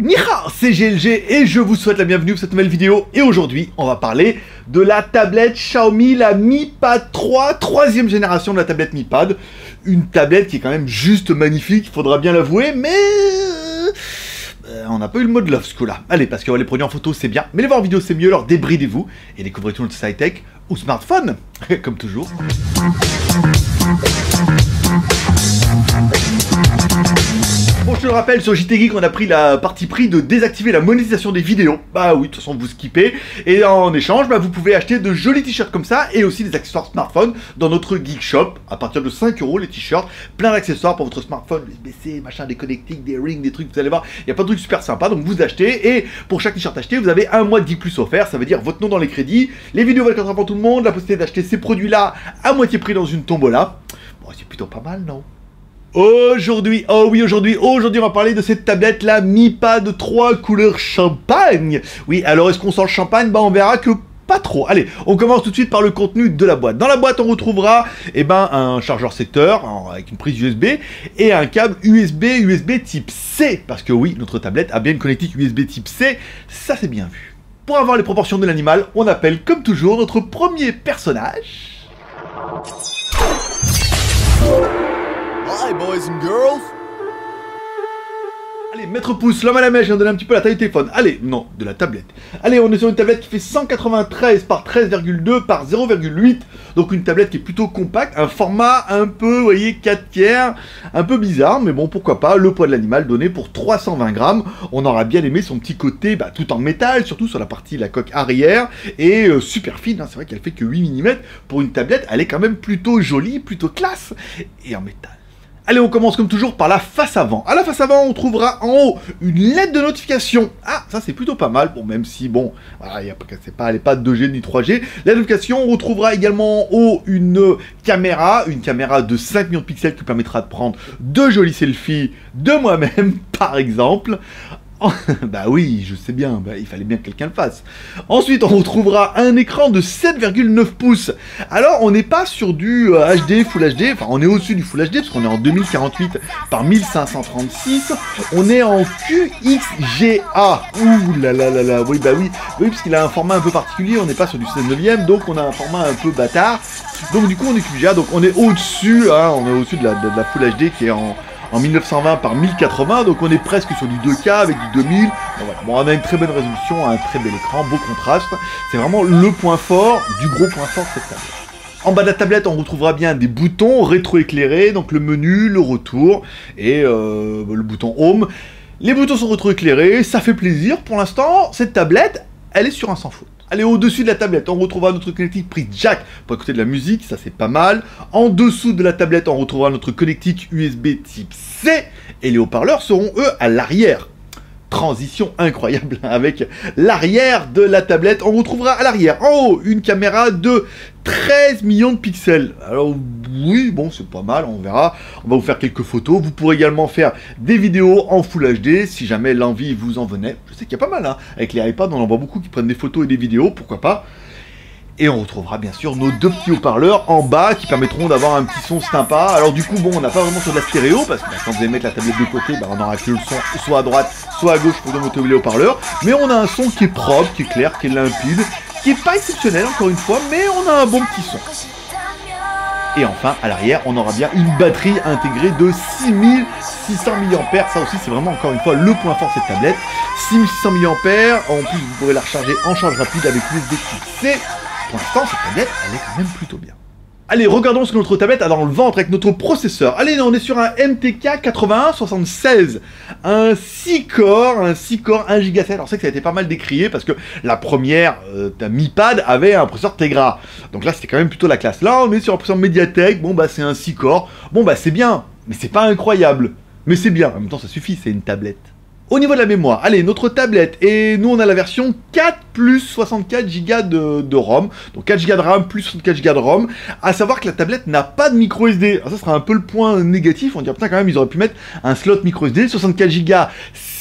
Ni hao, c'est GLG et je vous souhaite la bienvenue pour cette nouvelle vidéo. Et aujourd'hui, on va parler de la tablette Xiaomi, la Mi Pad 3, troisième génération de la tablette Mi Pad. Une tablette qui est quand même juste magnifique, faudra bien l'avouer, mais on n'a pas eu le mode love ce coup-là. Allez, parce que les produits en photo c'est bien, mais les voir en vidéo c'est mieux, alors débridez-vous et découvrez tout notre high-tech ou smartphone, comme toujours. Bon, je te le rappelle, sur JT Geek, on a pris la partie pris de désactiver la monétisation des vidéos. Bah oui, de toute façon, vous skippez. Et en échange, bah, vous pouvez acheter de jolis t-shirts comme ça et aussi des accessoires smartphone dans notre Geek Shop. À partir de 5 € les t-shirts, plein d'accessoires pour votre smartphone, USB-C, machin, des connectiques, des rings, des trucs, vous allez voir, il y a pas de trucs super sympas. Donc vous achetez et pour chaque t-shirt acheté, vous avez un mois de Geek Plus offert. Ça veut dire votre nom dans les crédits, les vidéos 24 heures pour tout le monde, la possibilité d'acheter ces produits-là à moitié prix dans une tombola. Bon, c'est plutôt pas mal, non ? Aujourd'hui, aujourd'hui on va parler de cette tablette, la Mi Pad 3 couleur champagne. Oui, alors est-ce qu'on sent le champagne? Bah on verra que pas trop. Allez, on commence tout de suite par le contenu de la boîte. Dans la boîte, on retrouvera un chargeur secteur avec une prise USB et un câble USB type C. Parce que oui, notre tablette a bien une connectique USB type C, ça c'est bien vu. Pour avoir les proportions de l'animal, on appelle comme toujours notre premier personnage... Hi boys and girls. Allez, maître pouce, l'homme à la mèche, je viens de donner un petit peu la taille du téléphone. Allez, non, de la tablette. Allez, on est sur une tablette qui fait 193 par 13,2 par 0,8. Donc une tablette qui est plutôt compacte, un format un peu, vous voyez, 4 tiers, un peu bizarre, mais bon, pourquoi pas. Le poids de l'animal donné pour 320 grammes. On aura bien aimé son petit côté, tout en métal, surtout sur la partie, la coque arrière, et super fine, hein, c'est vrai qu'elle fait que 8 mm. Pour une tablette, elle est quand même plutôt jolie, plutôt classe, et en métal. Allez, on commence comme toujours par la face avant. À la face avant, on trouvera en haut une lettre de notification. Ah, ça c'est plutôt pas mal. Bon, même si, bon, voilà, elle n'est pas 2G ni 3G. La notification, on retrouvera également en haut une caméra de 5 millions de pixels qui permettra de prendre de jolis selfies de moi-même, par exemple. Bah oui, je sais bien, il fallait bien que quelqu'un le fasse. Ensuite, on retrouvera un écran de 7,9 pouces. Alors, on n'est pas sur du HD, Full HD, enfin, on est au-dessus du Full HD, parce qu'on est en 2048 par 1536. On est en QXGA. Ouh là là là là, oui, oui, parce qu'il a un format un peu particulier, on n'est pas sur du 16/9, donc on a un format un peu bâtard. Donc du coup, on est QXGA, donc on est au-dessus, hein, on est au-dessus de la Full HD qui est en 1920 par 1080, donc on est presque sur du 2K avec du 2000. Voilà. Bon, on a une très bonne résolution, un très bel écran, beau contraste. C'est vraiment le point fort, du gros point fort de cette tablette. En bas de la tablette, on retrouvera bien des boutons rétroéclairés, donc le menu, le retour et le bouton Home. Les boutons sont rétroéclairés, ça fait plaisir. Pour l'instant, cette tablette, elle est sur un sans faute. Allez, au-dessus de la tablette, on retrouvera notre connectique prise jack pour écouter de la musique, ça c'est pas mal. En dessous de la tablette, on retrouvera notre connectique USB type C, et les haut-parleurs seront, eux, à l'arrière. Transition incroyable avec l'arrière de la tablette. On retrouvera à l'arrière, en haut, une caméra de 13 millions de pixels. Alors oui, bon, c'est pas mal, on verra. On va vous faire quelques photos. Vous pourrez également faire des vidéos en Full HD, si jamais l'envie vous en venait. Je sais qu'il y a pas mal, hein. Avec les iPads, on en voit beaucoup qui prennent des photos et des vidéos, pourquoi pas. Et on retrouvera bien sûr nos deux petits haut-parleurs en bas qui permettront d'avoir un petit son sympa. Alors du coup, bon, on n'a pas vraiment sur de la stéréo, parce que quand vous allez mettre la tablette de côté, on n'aura que le son soit à droite, soit à gauche pour monter les haut-parleurs. Mais on a un son qui est propre, qui est clair, qui est limpide, qui est pas exceptionnel encore une fois, mais on a un bon petit son. Et enfin, à l'arrière, on aura bien une batterie intégrée de 6600 mAh. Ça aussi, c'est vraiment, encore une fois, le point fort de cette tablette. 6600 mAh. En plus, vous pourrez la recharger en charge rapide avec l'USB type C. Pour l'instant, cette tablette, elle est quand même plutôt bien. Allez, regardons ce que notre tablette a dans le ventre avec notre processeur. Allez, on est sur un MTK 8176. Un 6 corps 1 Go 7. Alors, c'est que ça a été pas mal décrié parce que la première Mi Pad avait un processeur Tegra. Donc là, c'était quand même plutôt la classe. Là, on est sur un processeur Mediatek. Bon, c'est un 6 corps. Bon, c'est bien, mais c'est pas incroyable. Mais c'est bien. En même temps, ça suffit, c'est une tablette. Au niveau de la mémoire, allez, notre tablette, et nous on a la version 4 plus 64 Go de ROM, donc 4 Go de RAM plus 64 Go de ROM, à savoir que la tablette n'a pas de micro SD, alors ça sera un peu le point négatif, on dirait putain quand même ils auraient pu mettre un slot micro SD, 64 Go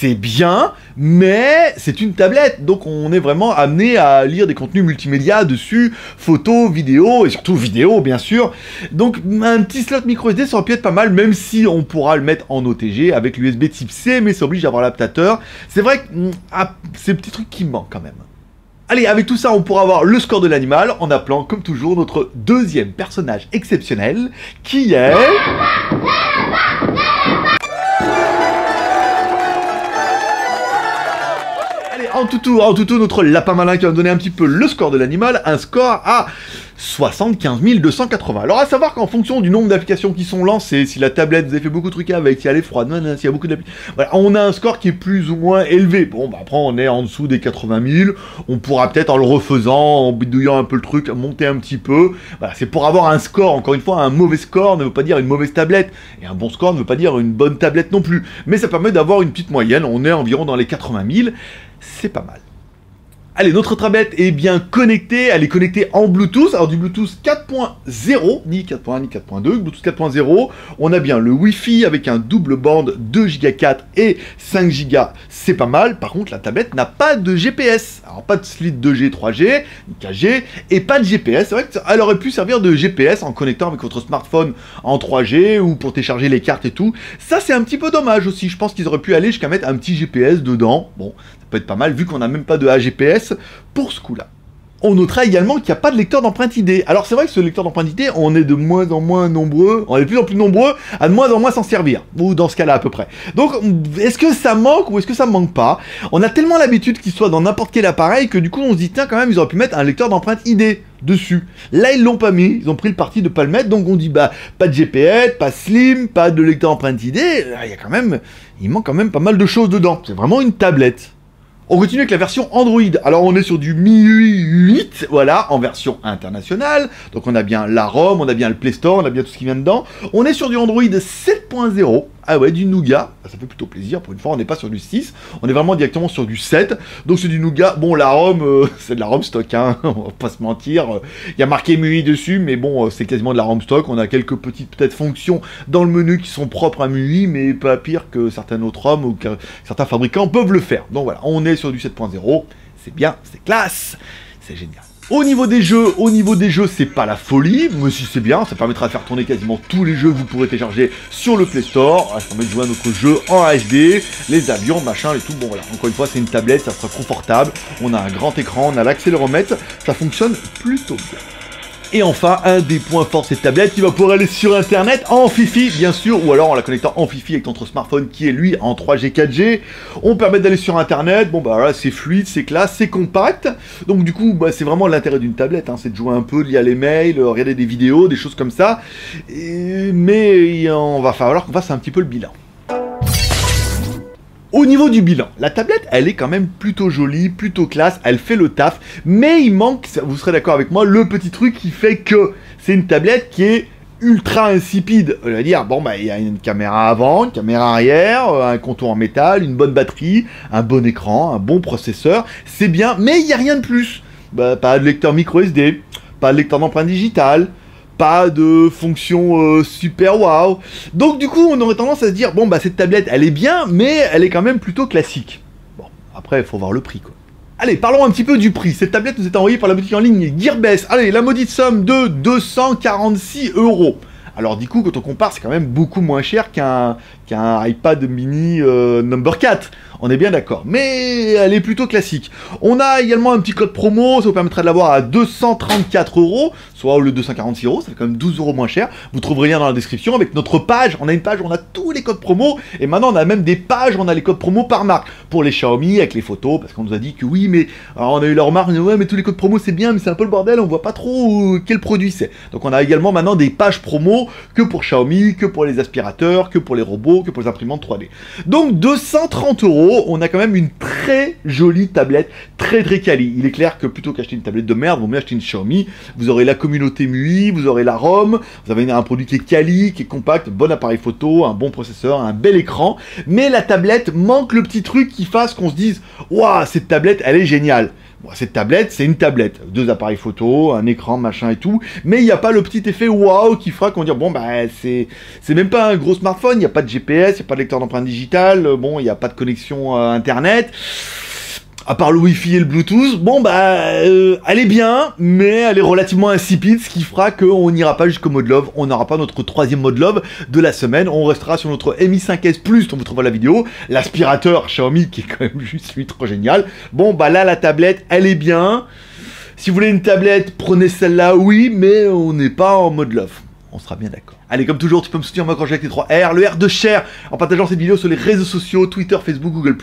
c'est bien, mais c'est une tablette, donc on est vraiment amené à lire des contenus multimédia dessus, photos, vidéos, et surtout vidéos bien sûr. Donc un petit slot micro SD ça aurait pu être pas mal, même si on pourra le mettre en OTG avec l'USB type C, mais ça oblige d'avoir l'adaptateur. C'est vrai que c'est un petit truc qui me manque quand même. Allez, avec tout ça, on pourra avoir le score de l'animal en appelant, comme toujours, notre deuxième personnage exceptionnel, qui est... Allez, en toutou, notre lapin malin qui va me donner un petit peu le score de l'animal, un score à 75 280. Alors à savoir qu'en fonction du nombre d'applications qui sont lancées, si la tablette, vous avez fait beaucoup de trucs avec, si elle est froide, s'il y a beaucoup d'applications, voilà, on a un score qui est plus ou moins élevé. Bon, bah après on est en dessous des 80 000, on pourra peut-être en le refaisant, en bidouillant un peu le truc, monter un petit peu. Voilà, c'est pour avoir un score, encore une fois, un mauvais score ne veut pas dire une mauvaise tablette, et un bon score ne veut pas dire une bonne tablette non plus. Mais ça permet d'avoir une petite moyenne, on est environ dans les 80 000, c'est pas mal. Allez, notre tablette est bien connectée, elle est connectée en Bluetooth, alors du Bluetooth 4.0, ni 4.1 ni 4.2, Bluetooth 4.0, on a bien le Wi-Fi avec un double bande 2 Go 4 et 5 Go, c'est pas mal, par contre la tablette n'a pas de GPS, alors pas de slide 2G, 3G, ni 4G, et pas de GPS, c'est vrai qu'elle aurait pu servir de GPS en connectant avec votre smartphone en 3G, ou pour télécharger les cartes et tout, ça c'est un petit peu dommage aussi, je pense qu'ils auraient pu aller jusqu'à mettre un petit GPS dedans, bon, ça peut être pas mal, vu qu'on n'a même pas de AGPS, pour ce coup-là. On notera également qu'il n'y a pas de lecteur d'empreinte ID. Alors c'est vrai que ce lecteur d'empreinte ID, on est de moins en moins nombreux, on est de plus en plus nombreux à de moins en moins s'en servir, ou dans ce cas-là à peu près. Donc est-ce que ça manque ou est-ce que ça manque pas? On a tellement l'habitude qu'il soit dans n'importe quel appareil que du coup on se dit tiens quand même ils auraient pu mettre un lecteur d'empreinte ID dessus. Là ils l'ont pas mis, ils ont pris le parti de pas le mettre, donc on dit bah pas de GPS, pas Slim, pas de lecteur d'empreinte ID, il manque quand même pas mal de choses dedans. C'est vraiment une tablette. On continue avec la version Android. Alors on est sur du MIUI 8, voilà, en version internationale. Donc on a bien la ROM, on a bien le Play Store, on a bien tout ce qui vient dedans. On est sur du Android 7.0. Ah ouais, du Nougat. Ça fait plutôt plaisir. Pour une fois, on n'est pas sur du 6. On est vraiment directement sur du 7. Donc c'est du Nougat. Bon, la ROM, c'est de la ROM stock, hein. On va pas se mentir. Il y a marqué MIUI dessus, mais bon, c'est quasiment de la ROM stock. On a quelques petites peut-être fonctions dans le menu qui sont propres à MIUI, mais pas pire que certaines autres ROM ou que certains fabricants peuvent le faire. Donc voilà, on est sur du 7.0. C'est bien, c'est classe, c'est génial. Au niveau des jeux, c'est pas la folie, mais si c'est bien, ça permettra de faire tourner quasiment tous les jeux que vous pourrez télécharger sur le Play Store. Ça permet de jouer à notre jeu en HD, les avions, machin et tout. Bon voilà, encore une fois, c'est une tablette, ça sera confortable. On a un grand écran, on a l'accéléromètre, ça fonctionne plutôt bien. Et enfin, un des points forts de cette tablette qui va pouvoir aller sur internet en Fifi, bien sûr, ou alors en la connectant en Fifi avec notre smartphone qui est lui en 3G 4G. On permet d'aller sur internet, bon bah voilà, c'est fluide, c'est classe, c'est compact. Donc du coup, bah, c'est vraiment l'intérêt d'une tablette, hein, c'est de jouer un peu, lire les mails, regarder des vidéos, des choses comme ça. Mais on va falloir qu'on fasse un petit peu le bilan. Au niveau du bilan, la tablette, elle est quand même plutôt jolie, plutôt classe, elle fait le taf, mais il manque, vous serez d'accord avec moi, le petit truc qui fait que c'est une tablette qui est ultra insipide. On va dire, bon bah il y a une caméra avant, une caméra arrière, un contour en métal, une bonne batterie, un bon écran, un bon processeur, c'est bien, mais il n'y a rien de plus. Bah, pas de lecteur micro SD, pas de lecteur d'empreinte digitale, pas de fonction super wow. Donc du coup on aurait tendance à se dire bon bah cette tablette elle est bien mais elle est quand même plutôt classique. Bon après il faut voir le prix quoi. Allez parlons un petit peu du prix. Cette tablette nous est envoyée par la boutique en ligne Gearbest. Allez la maudite somme de 246 €. Alors du coup quand on compare c'est quand même beaucoup moins cher qu'un iPad mini number 4. On est bien d'accord, mais elle est plutôt classique. On a également un petit code promo, ça vous permettra de l'avoir à 234 €, soit au lieu de 246 €, ça fait quand même 12 € moins cher. Vous trouverez le lien dans la description avec notre page. On a une page où on a tous les codes promo, et maintenant on a même des pages où on a les codes promo par marque. Pour les Xiaomi, avec les photos, parce qu'on nous a dit que oui, mais alors on a eu la remarque, ouais, mais tous les codes promo c'est bien, mais c'est un peu le bordel, on voit pas trop quel produit c'est. Donc on a également maintenant des pages promo que pour Xiaomi, que pour les aspirateurs, que pour les robots, que pour les imprimantes 3D. Donc 230 €. On a quand même une très jolie tablette, très quali. Il est clair que plutôt qu'acheter une tablette de merde, vous mieux acheter une Xiaomi. Vous aurez la communauté MIUI, vous aurez la ROM, vous avez un produit qui est quali, qui est compact, bon appareil photo, un bon processeur, un bel écran. Mais la tablette manque le petit truc qui fasse qu'on se dise « Waouh, cette tablette, elle est géniale !» Bon, cette tablette, c'est une tablette. 2 appareils photo, un écran, machin et tout. Mais il n'y a pas le petit effet waouh qui fera qu'on va dire, bon, bah, c'est même pas un gros smartphone. Il n'y a pas de GPS, il n'y a pas de lecteur d'empreinte digitale. Bon, il n'y a pas de connexion Internet. À part le Wi-Fi et le Bluetooth, bon bah, elle est bien, mais elle est relativement insipide, ce qui fera qu'on n'ira pas jusqu'au mode love, on n'aura pas notre 3e mode love de la semaine, on restera sur notre Mi 5S Plus, dont vous trouverez la vidéo, l'aspirateur Xiaomi, qui est quand même juste lui trop génial. Bon bah là, la tablette, elle est bien. Si vous voulez une tablette, prenez celle-là, oui, mais on n'est pas en mode love. On sera bien d'accord. Allez, comme toujours, tu peux me soutenir moi quand j'ai avec les 3 R, le R de share, en partageant cette vidéo sur les réseaux sociaux, Twitter, Facebook, Google+.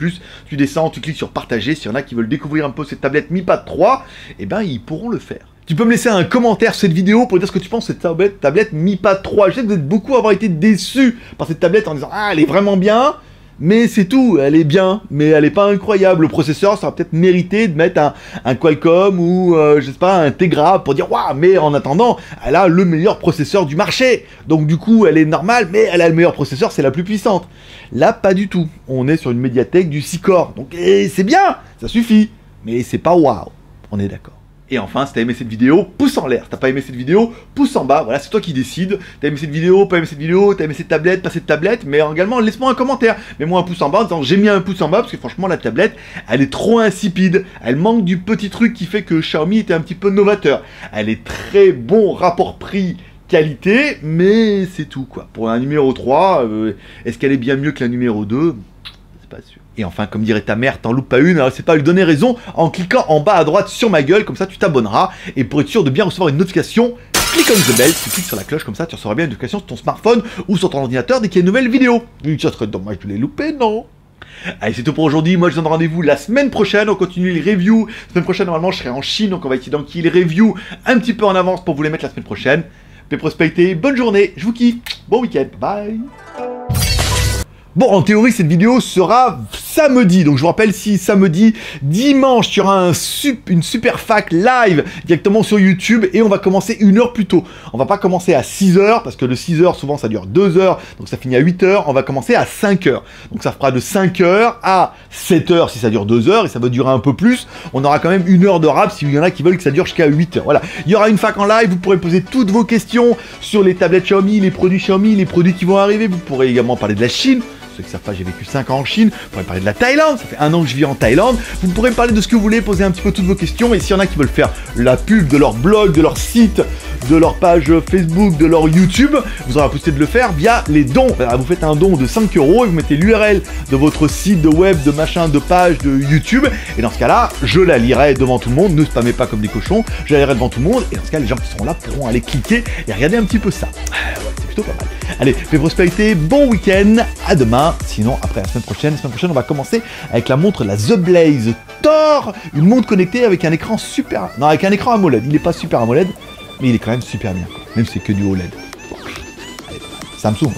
Tu descends, tu cliques sur partager. S'il y en a qui veulent découvrir un peu cette tablette Mi Pad 3, eh ben ils pourront le faire. Tu peux me laisser un commentaire sur cette vidéo pour dire ce que tu penses de cette tablette Mi Pad 3. Je sais que vous êtes beaucoup à avoir été déçus par cette tablette en disant ah, elle est vraiment bien. Mais c'est tout, elle est bien, mais elle est pas incroyable. Le processeur, ça va peut-être mériter de mettre un Qualcomm ou, je sais pas, un Tegra pour dire, waouh, mais en attendant, elle a le meilleur processeur du marché. Donc du coup, elle est normale, mais elle a le meilleur processeur, c'est la plus puissante. Là, pas du tout. On est sur une médiathèque du 6 corps. Donc c'est bien, ça suffit. Mais c'est pas waouh, on est d'accord. Et enfin, si t'as aimé cette vidéo, pouce en l'air. Si t'as pas aimé cette vidéo, pouce en bas. Voilà, c'est toi qui décides. T'as aimé cette vidéo, pas aimé cette vidéo, t'as aimé cette tablette, pas cette tablette. Mais également, laisse-moi un commentaire. Mets-moi un pouce en bas en disant j'ai mis un pouce en bas parce que franchement, la tablette, elle est trop insipide. Elle manque du petit truc qui fait que Xiaomi était un petit peu novateur. Elle est très bon rapport prix qualité, mais c'est tout quoi. Pour un numéro 3, est-ce qu'elle est bien mieux que la numéro 2 ? C'est pas sûr. Et enfin, comme dirait ta mère, t'en loupes pas une, alors c'est pas lui donner raison en cliquant en bas à droite sur ma gueule, comme ça tu t'abonneras, et pour être sûr de bien recevoir une notification, clique on the bell, tu cliques sur la cloche, comme ça tu recevras bien une notification sur ton smartphone ou sur ton ordinateur dès qu'il y a une nouvelle vidéo. Ça serait dommage de les louper, non ? Allez, c'est tout pour aujourd'hui. Moi, je vous donne rendez-vous la semaine prochaine. On continue les reviews. La semaine prochaine, normalement, je serai en Chine, donc on va essayer d'enquiller les reviews un petit peu en avance pour vous les mettre la semaine prochaine. Paix, prospérité, bonne journée, je vous kiffe, bon week-end, bye. Bon, en théorie, cette vidéo sera samedi. Donc, je vous rappelle, si samedi, dimanche, il y aura une super fac live directement sur YouTube et on va commencer 1 heure plus tôt. On va pas commencer à 6 heures parce que le 6 heures, souvent, ça dure 2 heures. Donc, ça finit à 8 heures. On va commencer à 5 heures. Donc, ça fera de 5 heures à 7 heures si ça dure 2 heures et ça va durer un peu plus. On aura quand même 1 heure de rap s'il y en a qui veulent que ça dure jusqu'à 8 heures. Voilà. Il y aura une fac en live. Vous pourrez poser toutes vos questions sur les tablettes Xiaomi, les produits Xiaomi, les produits qui vont arriver. Vous pourrez également parler de la Chine. Ceux qui savent pas, j'ai vécu 5 ans en Chine. Vous pourrez parler de la Thaïlande, ça fait 1 an que je vis en Thaïlande. Vous pourrez me parler de ce que vous voulez, poser un petit peu toutes vos questions. Et s'il y en a qui veulent faire la pub de leur blog, de leur site, de leur page Facebook, de leur YouTube, vous aurez la possibilité de le faire via les dons. Alors, vous faites un don de 5 € et vous mettez l'URL de votre site de web, de machin, de page, de YouTube. Et dans ce cas-là, je la lirai devant tout le monde. Ne spammez pas comme des cochons. Je la lirai devant tout le monde. Et dans ce cas, les gens qui seront là pourront aller cliquer et regarder un petit peu ça. Ouais, c'est plutôt pas mal. Allez, paix, prospérité, bon week-end, à demain. Sinon, après la semaine prochaine, on va commencer avec la montre, la The Blaze Thor, une montre connectée avec un écran super... Non, avec un écran AMOLED. Il n'est pas super AMOLED, mais il est quand même super bien. Même si c'est que du OLED. Allez, Samsung.